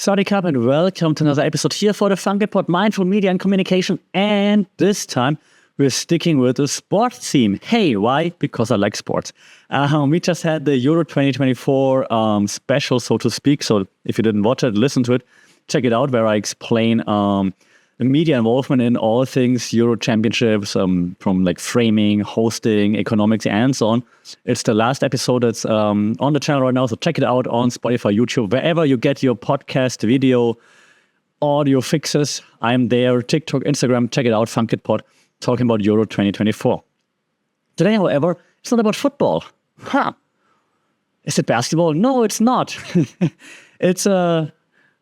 Saudi Cup and welcome to another episode here for the Funk Pod, Mindful Media and Communication. And this time we're sticking with the sports theme. Hey, why? Because I like sports. We just had the Euro 2024 special, so to speak. So if you didn't watch it, listen to it, check it out, where I explain the media involvement in all things Euro Championships, from like framing, hosting, economics, and so on. It's the last episode that's on the channel right now, so check it out on Spotify, YouTube, wherever you get your podcast, video, audio fixes. I'm there, TikTok, Instagram, check it out, Pod, talking about Euro 2024. Today, however, it's not about football. Is it basketball? No, it's not. It's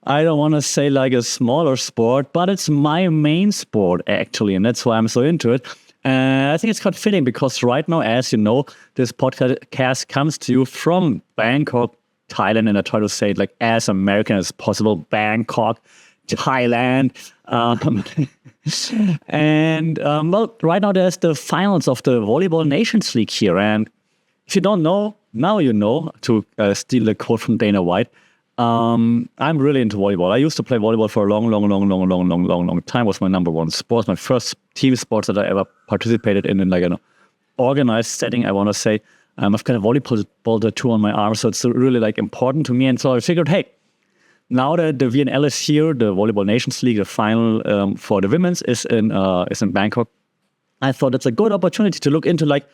I don't want to say like a smaller sport, but it's my main sport, actually, and that's why I'm so into it. I think it's quite fitting because right now, as you know, this podcast comes to you from Bangkok, Thailand, and I try to say it like as American as possible, Bangkok, Thailand. Well, right now there's the finals of the Volleyball Nations League here, and if you don't know, now you know, to steal a quote from Dana White. I'm really into volleyball. I used to play volleyball for a long time. It was my number one sport, my first team sport that I ever participated in like an organized setting, I want to say. I've got a volleyball tattoo on my arm, so it's really like important to me. And so I figured, hey, now that the VNL is here, the Volleyball Nations League, the final for the women's is in Bangkok. I thought it's a good opportunity to look into like,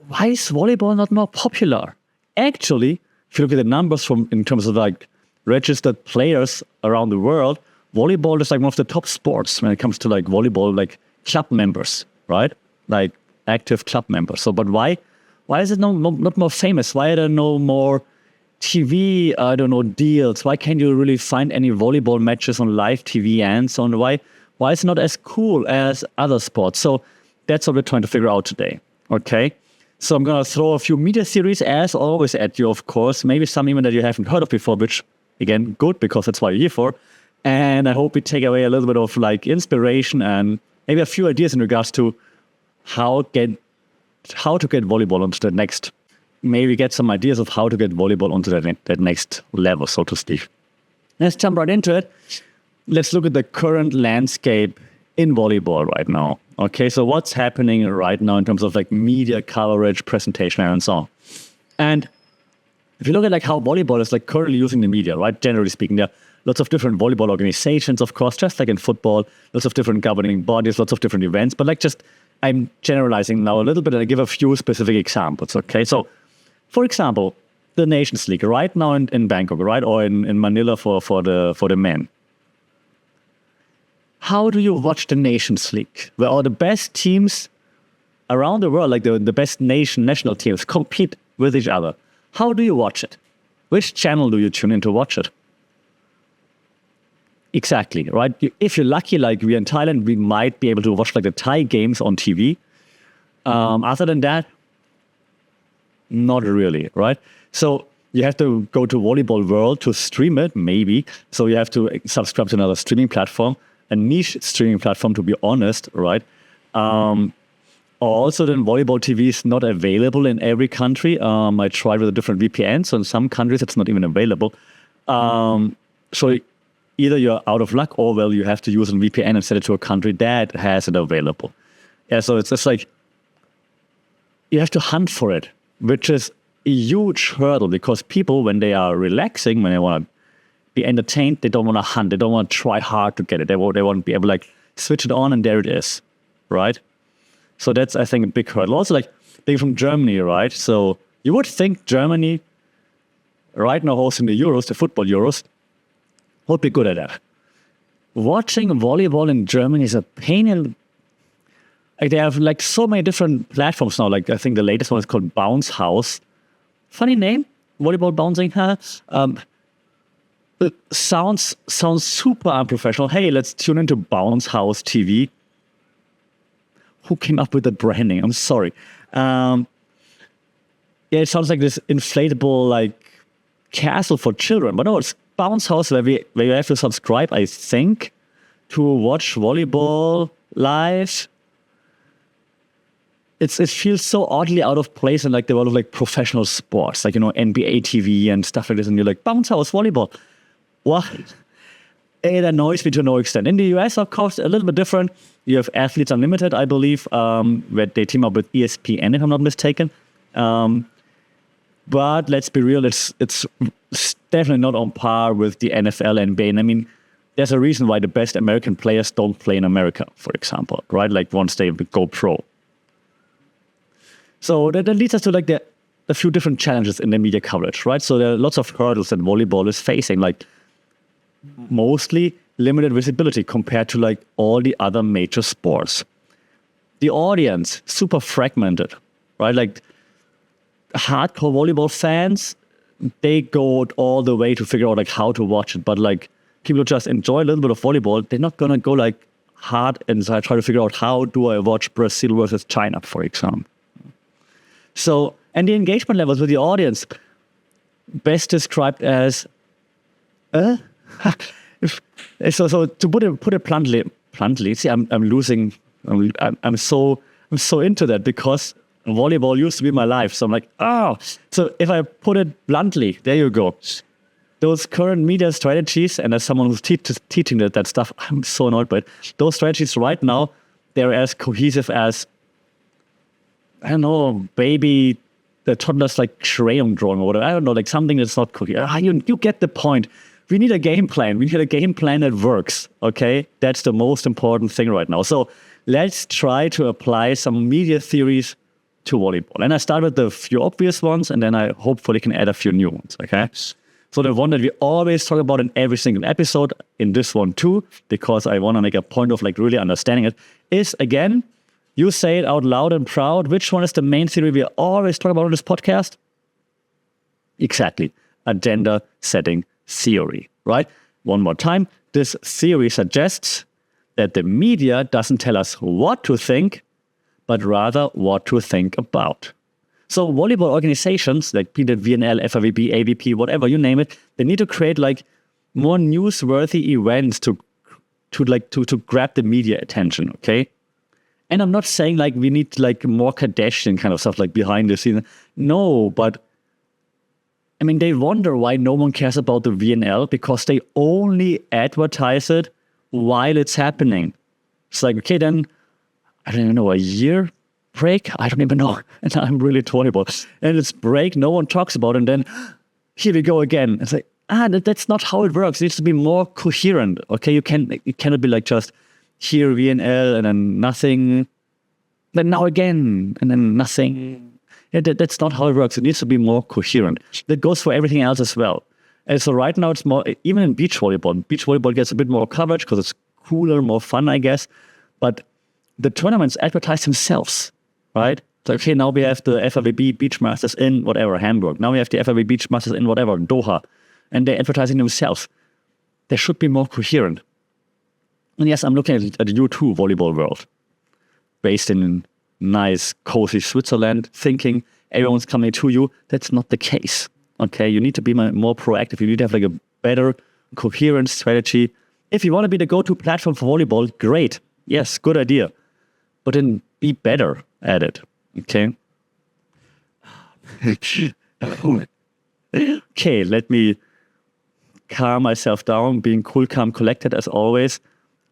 why is volleyball not more popular? Actually, if you look at the numbers in terms of like registered players around the world, volleyball is like one of the top sports when it comes to like volleyball, like club members, right? Like active club members. So, but why is it not more famous? Why are there no more TV, deals? Why can't you really find any volleyball matches on live TV and so on? Why is it not as cool as other sports? So that's what we're trying to figure out today, okay? So I'm going to throw a few media series, as always, at you, of course. Maybe some even that you haven't heard of before, which, again, good, because that's what you're here for. And I hope we take away a little bit of like inspiration and maybe a few ideas in regards to how to get volleyball onto the next. Maybe get some ideas of how to get volleyball onto that next level, so to speak. Let's jump right into it. Let's look at the current landscape in volleyball right now. Okay, so what's happening right now in terms of like media coverage, presentation, and so on. And if you look at like how volleyball is like currently using the media, right? Generally speaking, there are lots of different volleyball organizations, of course, just like in football, lots of different governing bodies, lots of different events. But like I'm generalizing now a little bit and I give a few specific examples. Okay, so for example, the Nations League right now in Bangkok, right, or in Manila for the men. How do you watch the Nations League, where all the best teams around the world, like the best national teams, compete with each other? How do you watch it? Which channel do you tune in to watch it? Exactly, right? If you're lucky, like we in Thailand, we might be able to watch like the Thai games on TV. Other than that, not really, right? So you have to go to Volleyball World to stream it, maybe. So you have to subscribe to another streaming platform. A niche streaming platform, to be honest, right? Also, then Volleyball TV is not available in every country. I tried with a different VPN, so in some countries it's not even available. So either you're out of luck, or well, you have to use a VPN and set it to a country that has it available. Yeah, so it's just like you have to hunt for it, which is a huge hurdle because people, when they are relaxing, when they want to be entertained, they don't want to hunt, they don't want to try hard to get it. They want to be able to like switch it on and there it is, right? So that's, I think, a big hurdle. Also, like being from Germany, right? So you would think Germany, right now hosting the Euros, the football Euros, would be good at that. Watching volleyball in Germany is a pain in. Like they have like so many different platforms now. Like I think the latest one is called Bounce House. Funny name, volleyball bouncing, huh? It sounds super unprofessional. Hey, let's tune into Bounce House TV. Who came up with that branding? I'm sorry. Yeah, it sounds like this inflatable like castle for children. But no, it's Bounce House where you have to subscribe, I think, to watch volleyball live. It feels so oddly out of place in like the world of like professional sports, like, NBA TV and stuff like this. And you're like, Bounce House volleyball. well, it annoys me to no extent. In the US, of course, a little bit different. You have Athletes Unlimited, I believe, where they team up with ESPN, if I'm not mistaken. But let's be real, it's definitely not on par with the NFL and NBA. And I mean, there's a reason why the best American players don't play in America, for example, right? Like once they go pro. So that leads us to like a few different challenges in the media coverage, right? So there are lots of hurdles that volleyball is facing, like mostly limited visibility compared to like all the other major sports. The audience, super fragmented, right? Like hardcore volleyball fans, they go all the way to figure out like how to watch it. But like people who just enjoy a little bit of volleyball, they're not gonna go like hard and try to figure out how do I watch Brazil versus China, for example. So, and the engagement levels with the audience, best described as, so to put it bluntly. See, I'm losing. I'm so into that because volleyball used to be my life. So I'm like, oh. So if I put it bluntly, there you go. Those current media strategies, and as someone who's teaching that stuff, I'm so annoyed by it. Those strategies right now, they're as cohesive as, I don't know, baby, the toddler's like crayon drawing or whatever. I don't know, like something that's not cohesive. You get the point. We need a game plan. We need a game plan that works, okay? That's the most important thing right now. So let's try to apply some media theories to volleyball. And I start with the few obvious ones, and then I hopefully can add a few new ones, okay? So the one that we always talk about in every single episode, in this one too, because I want to make a point of like really understanding it, is again, you say it out loud and proud. Which one is the main theory we always talk about on this podcast? Exactly. Agenda setting theory, right? One more time. This theory suggests that the media doesn't tell us what to think, but rather what to think about. So volleyball organizations, like be it VNL, FIVB, AVP, whatever, you name it, they need to create like more newsworthy events to grab the media attention, okay? And I'm not saying like we need like more Kardashian kind of stuff like behind the scenes. No, but I mean, they wonder why no one cares about the VNL because they only advertise it while it's happening. It's like, okay, then, I don't even know, a year break? I don't even know. And I'm really torn about it. And it's break, no one talks about it, and then here we go again. It's like, that's not how it works. It needs to be more coherent, okay? It cannot be like just here VNL and then nothing, then now again, and then nothing. Yeah, that's not how it works. It needs to be more coherent. That goes for everything else as well. And so right now it's more, even in beach volleyball gets a bit more coverage because it's cooler, more fun, I guess. But the tournaments advertise themselves, right? So, okay, now we have the FIVB Beach Masters in whatever, Hamburg. Now we have the FIVB Beach Masters in whatever, Doha. And they're advertising themselves. They should be more coherent. And yes, I'm looking at the U2 volleyball world, based in nice, cozy Switzerland, thinking everyone's coming to you. That's not the case. Okay, you need to be more proactive. You need to have like a better, coherent strategy. If you want to be the go-to platform for volleyball, great. Yes, good idea. But then be better at it. Okay. Okay, let me calm myself down, being cool, calm, collected as always,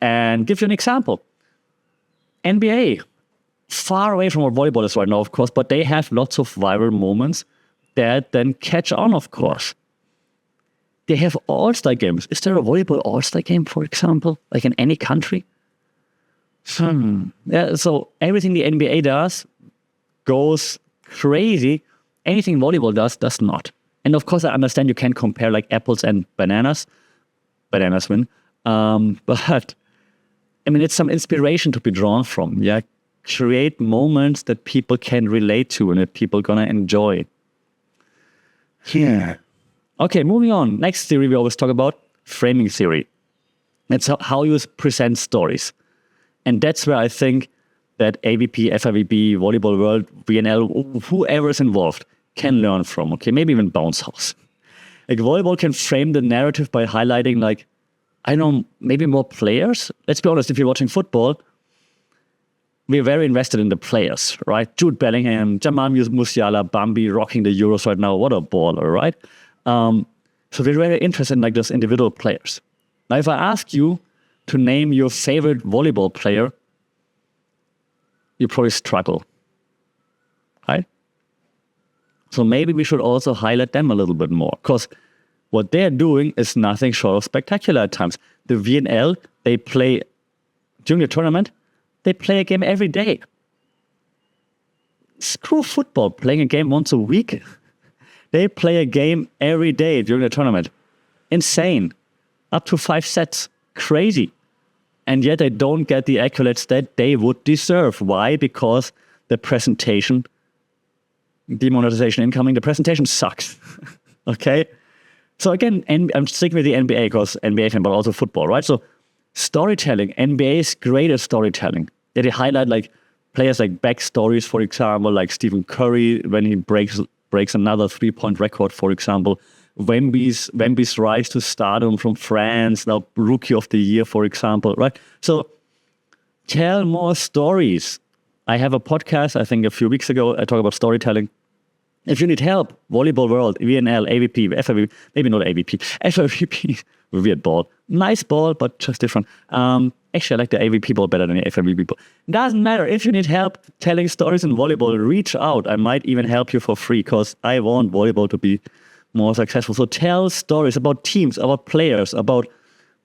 and give you an example. NBA, far away from what volleyball is right now, of course, but they have lots of viral moments that then catch on, of course. They have all-star games. Is there a volleyball all-star game, for example, like in any country? Yeah, so everything the NBA does goes crazy. Anything volleyball does not. And of course, I understand you can't compare like apples and bananas. Bananas win. But I mean, it's some inspiration to be drawn from. Yeah, create moments that people can relate to and that people are gonna enjoy. Yeah. Okay, moving on. Next theory we always talk about, framing theory. That's how you present stories. And that's where I think that AVP, FIVB, Volleyball World, VNL, whoever is involved can learn from. Okay, maybe even Bounce House. Like volleyball can frame the narrative by highlighting like, I don't know, maybe more players. Let's be honest, if you're watching football, we're very invested in the players, right? Jude Bellingham, Jamal Musiala, Bambi rocking the Euros right now. What a baller, right? So we're very interested in like those individual players. Now, if I ask you to name your favorite volleyball player, you probably struggle, right? So maybe we should also highlight them a little bit more, because what they're doing is nothing short of spectacular at times. The VNL, they play, during the tournament, they play a game every day. Screw football, playing a game once a week. They play a game every day during the tournament. Insane. Up to 5 sets. Crazy. And yet they don't get the accolades that they would deserve. Why? Because the presentation, demonetization incoming, the presentation sucks. Okay? So again, I'm sticking with the NBA because NBA fan, but also football, right? So storytelling, NBA is great at storytelling. They highlight like players like backstories, for example, like Stephen Curry when he breaks another 3-point record, for example. Wemby's rise to stardom from France, now Rookie of the Year, for example, right? So tell more stories. I have a podcast, I think a few weeks ago, I talk about storytelling. If you need help, Volleyball World, VNL, AVP, FIVP, maybe not AVP, FIVP, weird ball. Nice ball, but just different. Actually, I like the AVP ball better than the FIVP ball. Doesn't matter. If you need help telling stories in volleyball, reach out. I might even help you for free because I want volleyball to be more successful. So tell stories about teams, about players, about,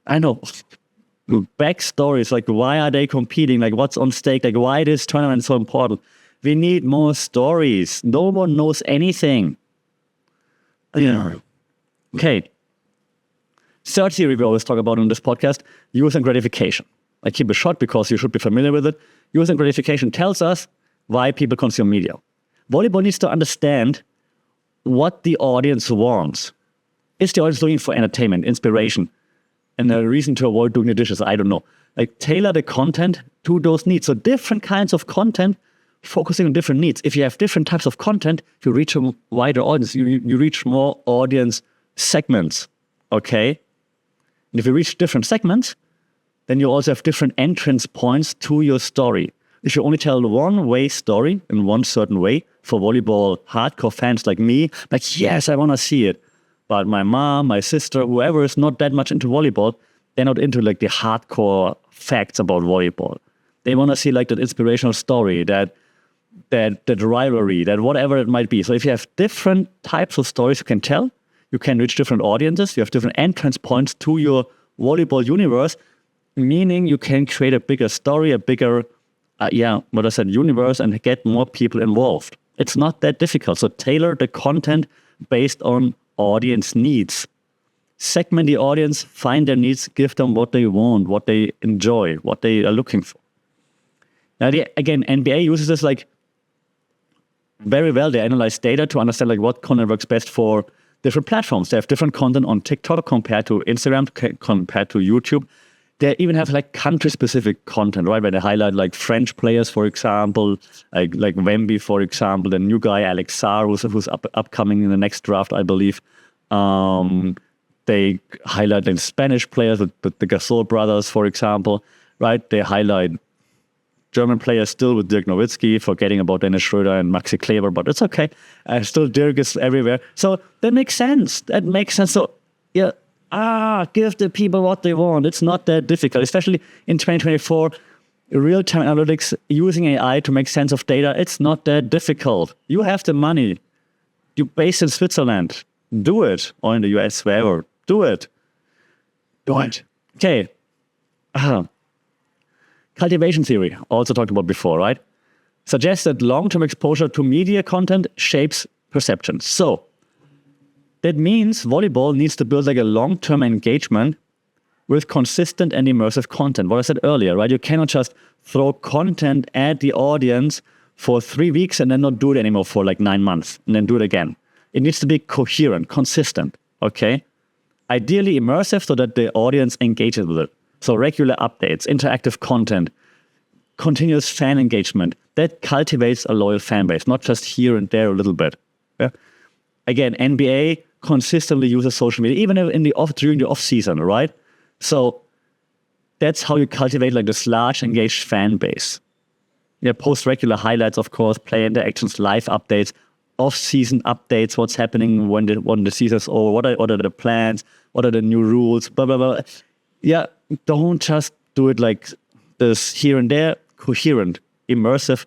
backstories, like why are they competing, like what's on stake, like why this tournament is so important. We need more stories. No one knows anything. Okay. Third theory we always talk about on this podcast, use and gratification. I keep it short because you should be familiar with it. Use and gratification tells us why people consume media. Volleyball needs to understand what the audience wants. Is the audience looking for entertainment, inspiration, and a reason to avoid doing the dishes? I don't know. Like tailor the content to those needs. So different kinds of content focusing on different needs. If you have different types of content, you reach a wider audience. You reach more audience segments, okay? And if you reach different segments, then you also have different entrance points to your story. If you only tell one-way story in one certain way, for volleyball hardcore fans like me, like, yes, I want to see it. But my mom, my sister, whoever is not that much into volleyball, they're not into like the hardcore facts about volleyball. They want to see like that inspirational story, that rivalry, that whatever it might be. So if you have different types of stories you can tell, you can reach different audiences, you have different entrance points to your volleyball universe, meaning you can create a bigger story, a bigger, universe, and get more people involved. It's not that difficult. So tailor the content based on audience needs. Segment the audience, find their needs, give them what they want, what they enjoy, what they are looking for. Now, again, NBA uses this like very well. They analyze data to understand like what content works best for different platforms. They have different content on TikTok compared to Instagram, compared to YouTube. They even have like country-specific content, right? Where they highlight like French players, for example, like Wemby, for example, the new guy Alex Sarr, who's upcoming in the next draft, I believe. They highlight like Spanish players, with the Gasol brothers, for example, right? They highlight German players still with Dirk Nowitzki, forgetting about Dennis Schröder and Maxi Kleber, but it's okay. Still Dirk is everywhere. So that makes sense. So, yeah. Give the people what they want. It's not that difficult, especially in 2024. Real-time analytics, using AI to make sense of data, it's not that difficult. You have the money. You're based in Switzerland. Do it. Or in the US, wherever. Do it. Okay. Cultivation theory, also talked about before, right? Suggests that long-term exposure to media content shapes perception. So, that means volleyball needs to build like a long-term engagement with consistent and immersive content. What I said earlier, right? You cannot just throw content at the audience for 3 weeks and then not do it anymore for like 9 months and then do it again. It needs to be coherent, consistent, okay? Ideally immersive so that the audience engages with it. So regular updates, interactive content, continuous fan engagement. That cultivates a loyal fan base, not just here and there a little bit. Yeah? Again, NBA consistently uses social media, even during the off season, right? So that's how you cultivate like this large engaged fan base. Yeah, post regular highlights, of course, player interactions, live updates, off-season updates, what's happening when the season's over, what are the plans, what are the new rules, blah, blah, blah. Yeah, don't just do it like this here and there. Coherent, immersive,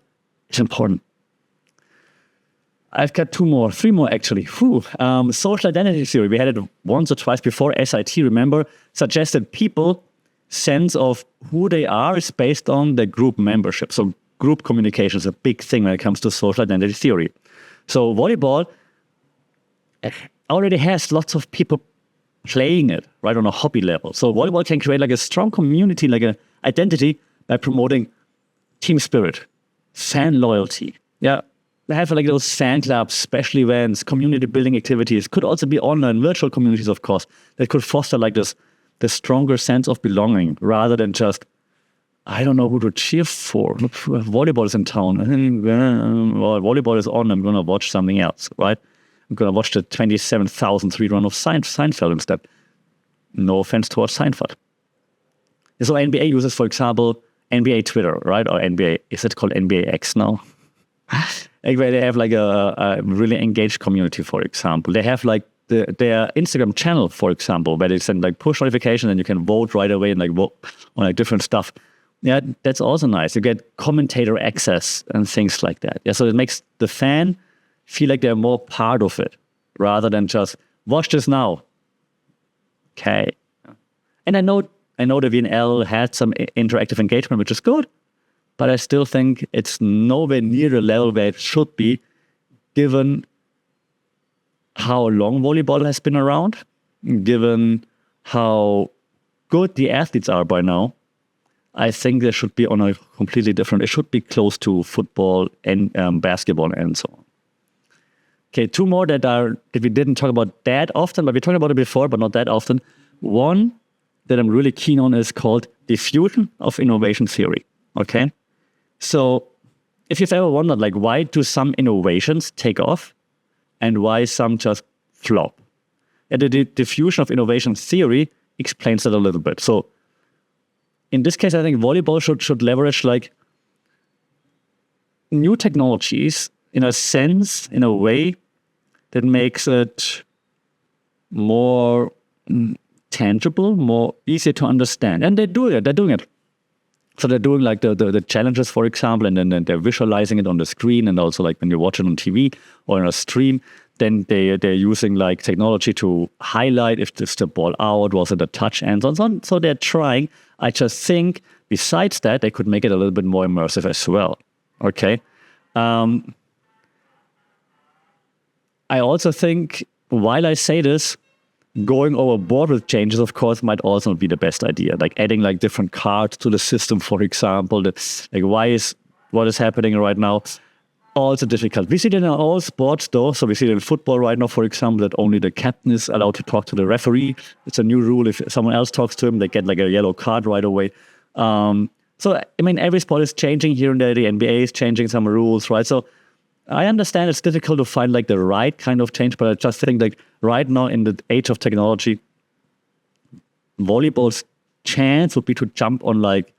it's important. I've got three more actually. Social identity theory. We had it once or twice before. SIT, remember, suggested people sense of who they are is based on their group membership. So group communication is a big thing when it comes to social identity theory. So volleyball already has lots of people playing it, right, on a hobby level. So volleyball can create like a strong community, like an identity by promoting team spirit, fan loyalty. Yeah. They have like those fan clubs, special events, community building activities. Could also be online virtual communities, of course, that could foster like this stronger sense of belonging rather than just, I don't know who to cheer for. Volleyball is in town. Well, volleyball is on. I'm going to watch something else, right? I'm going to watch the 27,000th run of Seinfeld instead. No offense towards Seinfeld. So NBA uses, for example, NBA Twitter, right? Or NBA, is it called NBA X now? Anyway, they have like a really engaged community, for example. They have like their Instagram channel, for example, where they send like push notifications and you can vote right away and like vote on like different stuff. Yeah, that's also nice. You get commentator access and things like that. Yeah, so it makes the fan feel like they're more part of it rather than just watch this now. Okay. And I know the VNL had some interactive engagement, which is good. But I still think it's nowhere near the level where it should be, given how long volleyball has been around, given how good the athletes are by now. I think they should be on a completely different, it should be close to football and basketball and so on. Okay, two more that we didn't talk about that often, but we talked about it before, but not that often. One that I'm really keen on is called diffusion of innovation theory. Okay? So if you've ever wondered, like, why do some innovations take off and why some just flop? And the diffusion of innovation theory explains that a little bit. So in this case, I think volleyball should leverage like new technologies in a sense, in a way that makes it more tangible, more easier to understand. And they're doing it. So they're doing like the challenges, for example, and then they're visualizing it on the screen, and also like when you watch it on TV or in a stream, then they're using like technology to highlight if it's the ball out, was it a touch, and so on. So they're trying. I just think besides that, they could make it a little bit more immersive as well. Okay. I also think, while I say this, going overboard with changes, of course, might also not be the best idea. Like adding like different cards to the system, for example. That's like, what is happening right now also difficult. We see it in all sports, though. So we see it in football right now, for example, that only the captain is allowed to talk to the referee. It's a new rule. If someone else talks to him, they get like a yellow card right away. So I mean, every sport is changing here and there. The NBA is changing some rules, right? So I understand it's difficult to find like the right kind of change, but I just think like right now in the age of technology, volleyball's chance would be to jump on like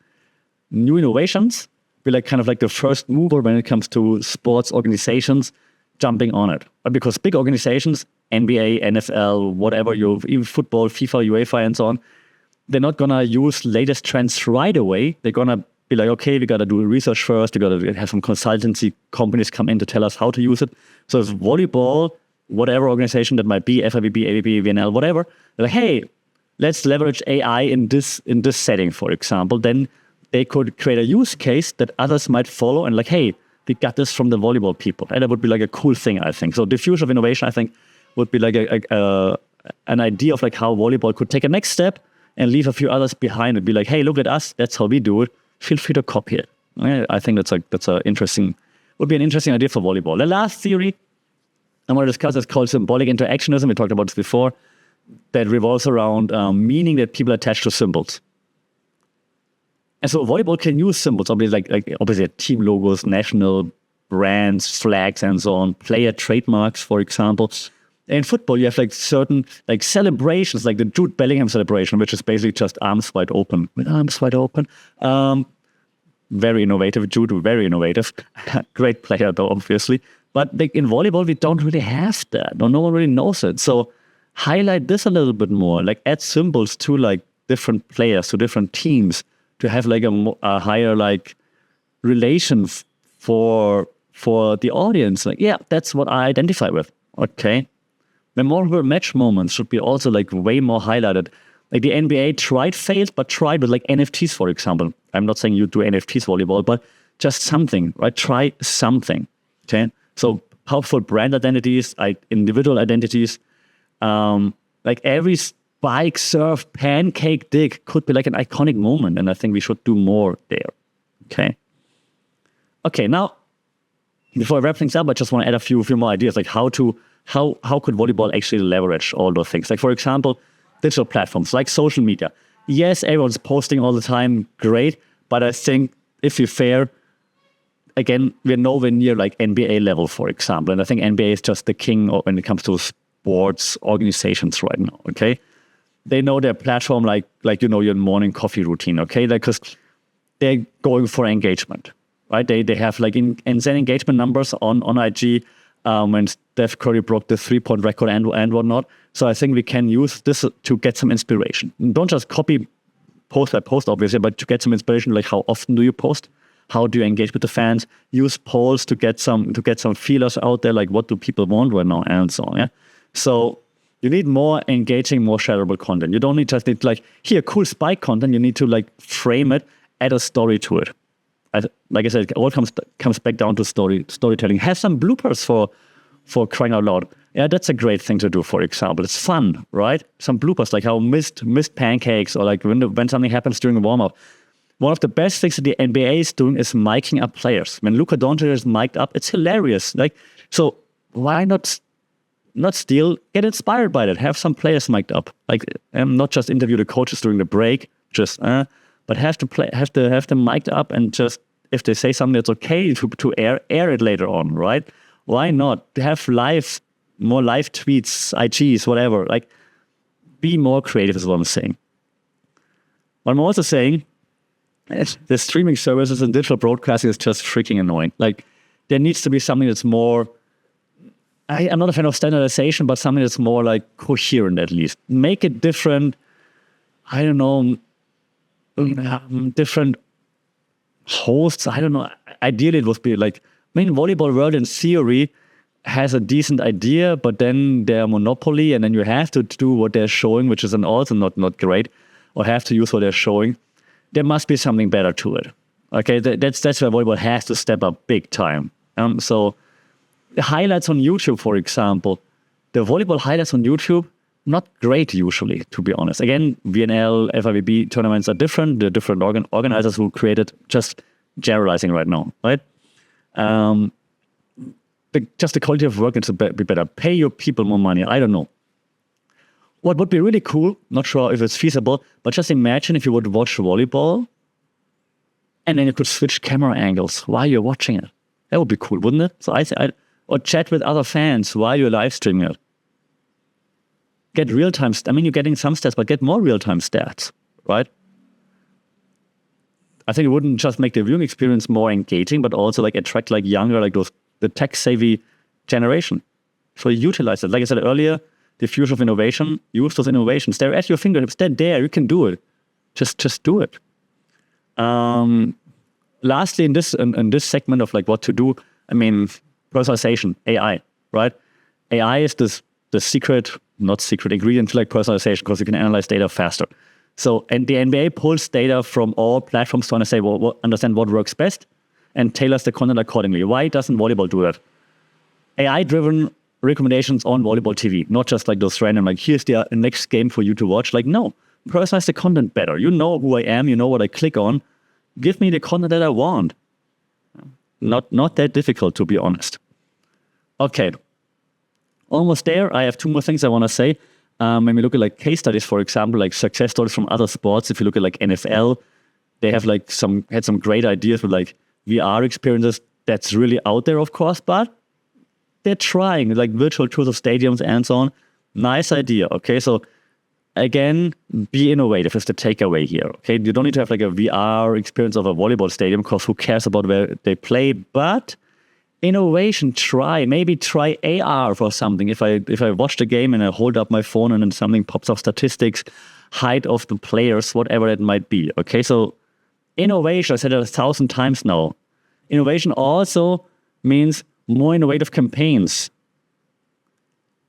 new innovations, be like kind of like the first mover when it comes to sports organizations jumping on it. But because big organizations, NBA, NFL, whatever, even football, FIFA, UEFA, and so on, they're not gonna use latest trends right away. They're gonna be like, okay, we got to do research first. We got to have some consultancy companies come in to tell us how to use it. So if volleyball, whatever organization that might be, FIVB, AVB, VNL, whatever, they're like, hey, let's leverage AI in this setting, for example. Then they could create a use case that others might follow and like, hey, we got this from the volleyball people. And that would be like a cool thing, I think. So diffusion of innovation, I think, would be like an idea of like how volleyball could take a next step and leave a few others behind and be like, hey, look at us. That's how we do it. Feel free to copy it. I think would be an interesting idea for volleyball. The last theory I want to discuss is called symbolic interactionism. We talked about this before. That revolves around meaning that people attach to symbols. And so volleyball can use symbols, obviously team logos, national brands, flags, and so on, player trademarks, for example. In football, you have like certain like celebrations, like the Jude Bellingham celebration, which is basically just arms wide open. With arms wide open. Very innovative, Jude, very innovative. Great player, though, obviously. But like in volleyball, we don't really have that. No one really knows it. So highlight this a little bit more. Like add symbols to like different players, to different teams, to have like a higher like relation for the audience. Like, yeah, that's what I identify with. Okay. Memorable match moments should be also like way more highlighted. Like the NBA failed with like NFTs, for example. I'm not saying you do NFTs volleyball, but just something, right? Try something. Okay. So powerful brand identities, individual identities, like every spike, serve, pancake, dig could be like an iconic moment. And I think we should do more there. Okay. Okay. Now, before I wrap things up, I just want to add a few more ideas, like how could volleyball actually leverage all those things? Like, for example, digital platforms like social media. Yes, everyone's posting all the time. Great. But I think if you're fair, again, we're nowhere near like NBA level, for example. And I think NBA is just the king when it comes to sports organizations right now, okay? They know their platform like your morning coffee routine, okay? Because they're going for engagement, right? They have like insane engagement numbers on IG when Steph Curry broke the 3-point record and whatnot. So I think we can use this to get some inspiration. Don't just copy post by post, obviously, but to get some inspiration, like how often do you post? How do you engage with the fans? Use polls to get some feelers out there, like what do people want right now, and so on. Yeah. So you need more engaging, more shareable content. You don't need like here cool spike content. You need to like frame it, add a story to it. Like I said, it all comes back down to storytelling. Have some bloopers for crying out loud. Yeah, that's a great thing to do. For example, it's fun, right? Some bloopers, like how missed pancakes, or like when something happens during a warm up. One of the best things that the NBA is doing is miking up players. When Luka Doncic is mic'd up, it's hilarious. Like, so why not steal? Get inspired by that. Have some players mic'd up. Like, not just interview the coaches during the break, but have them mic'd up, and just if they say something that's okay to air it later on, right? Why not have more live tweets, IGs, whatever? Like, be more creative is what I'm saying. What I'm also saying, the streaming services and digital broadcasting is just freaking annoying. Like, there needs to be something that's more, I'm not a fan of standardization, but something that's more like coherent at least. Make it different, I don't know, different hosts. I don't know. Ideally, it would be like, Volleyball World in theory has a decent idea, but then they're a monopoly, and then you have to do what they're showing, which is also not great, or have to use what they're showing. There must be something better to it. Okay, that's where volleyball has to step up big time. So the highlights on YouTube, for example, the volleyball highlights on YouTube, not great usually, to be honest. Again, VNL, FIVB tournaments are different. The different organizers who created, just generalizing right now, right? Just the quality of work needs to be better. Pay your people more money. I don't know. What would be really cool, not sure if it's feasible, but just imagine if you would watch volleyball and then you could switch camera angles while you're watching it. That would be cool, wouldn't it? So or chat with other fans while you're live streaming it. Get real-time, you're getting some stats, but get more real-time stats, right? I think it wouldn't just make the viewing experience more engaging, but also like attract like younger, like the tech-savvy generation. So utilize it. Like I said earlier, the future of innovation, use those innovations. They're at your fingertips. They're there. You can do it. Just do it. Lastly, in this segment of like what to do, personalization, AI, right? AI is the not secret ingredient to like personalization, because you can analyze data faster. So, and the NBA pulls data from all platforms to understand what works best and tailors the content accordingly. Why doesn't volleyball do that? AI-driven recommendations on volleyball TV, not just like those random, like here's the next game for you to watch. Like, no, personalize the content better. You know who I am, you know what I click on. Give me the content that I want. Not that difficult, to be honest. Okay, almost there. I have two more things I want to say. When we look at like case studies, for example, like success stories from other sports, if you look at like NFL, they have like had some great ideas with like VR experiences. That's really out there, of course, but they're trying, like virtual tours of stadiums and so on. Nice idea, okay? So again, be innovative is the takeaway here, okay? You don't need to have like a VR experience of a volleyball stadium, because who cares about where they play? But Innovation, maybe try AR for something. If I watch the game and I hold up my phone and then something pops up, statistics, height of the players, whatever it might be. Okay, so innovation, I said it 1,000 times now. Innovation also means more innovative campaigns.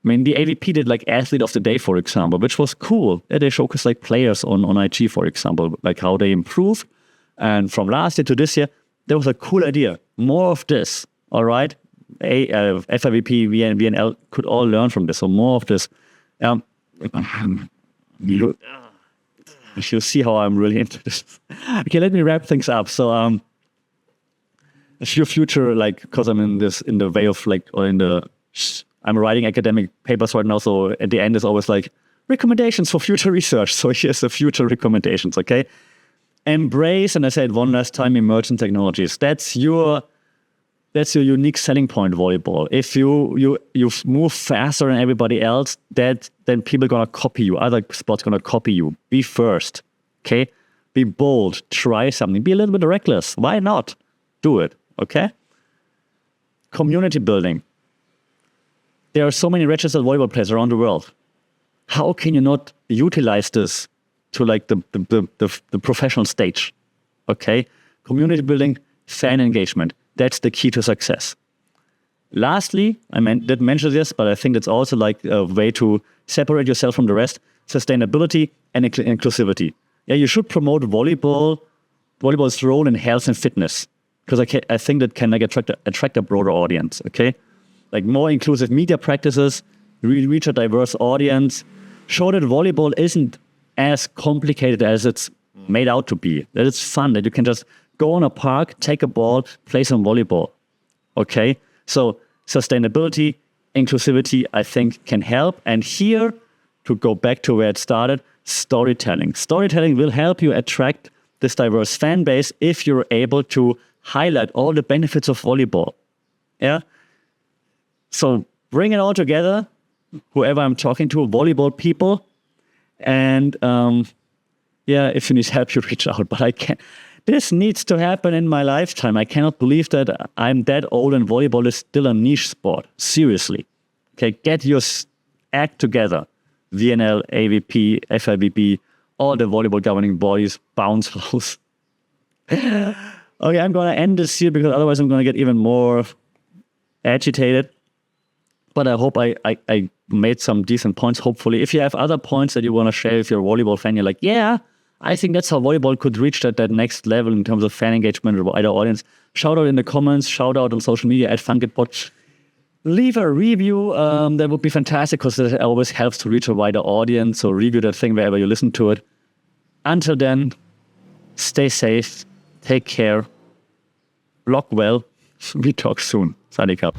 I mean, the AVP did like Athlete of the Day, for example, which was cool. They showcased like players on IG, for example, like how they improved. And from last year to this year, there was a cool idea. More of this. All right, FIVP, VNL could all learn from this. So more of this. You see how I'm really into this. Okay, let me wrap things up. So, your future, like, because I'm in the way of like, I'm writing academic papers right now. So at the end is always like recommendations for future research. So here's the future recommendations. Okay, embrace, and I said one last time, emerging technologies. That's your unique selling point, volleyball. If you move faster than everybody else, then people are gonna copy you. Other sports gonna copy you. Be first, okay? Be bold. Try something. Be a little bit reckless. Why not? Do it, okay? Community building. There are so many registered volleyball players around the world. How can you not utilize this to like the professional stage? Okay, community building, fan engagement. That's the key to success. Lastly, I didn't mention this, but I think that's also like a way to separate yourself from the rest: sustainability and inclusivity. Yeah, you should promote volleyball's role in health and fitness, because I think that can like attract a broader audience. Okay, like more inclusive media practices, reach a diverse audience, show that volleyball isn't as complicated as it's made out to be. That it's fun. That you can just go on a park, take a ball, play some volleyball. Okay? So sustainability, inclusivity, I think can help. And here, to go back to where it started, storytelling. Storytelling will help you attract this diverse fan base if you're able to highlight all the benefits of volleyball. Yeah? So bring it all together, whoever I'm talking to, volleyball people. And if you need help, you reach out. But I can't. This needs to happen in my lifetime. I cannot believe that I'm that old and volleyball is still a niche sport. Seriously. Okay, get your act together. VNL, AVP, FIVP, all the volleyball governing bodies, bounce house. Okay, I'm going to end this here because otherwise I'm going to get even more agitated. But I hope I made some decent points, hopefully. If you have other points that you want to share, if you're a volleyball fan, you're like, yeah, I think that's how volleyball could reach that next level in terms of fan engagement or wider audience. Shout out in the comments, shout out on social media at FunkitPod. Leave a review. That would be fantastic because it always helps to reach a wider audience. So review that thing wherever you listen to it. Until then, stay safe, take care, block well. We talk soon. Sadik up.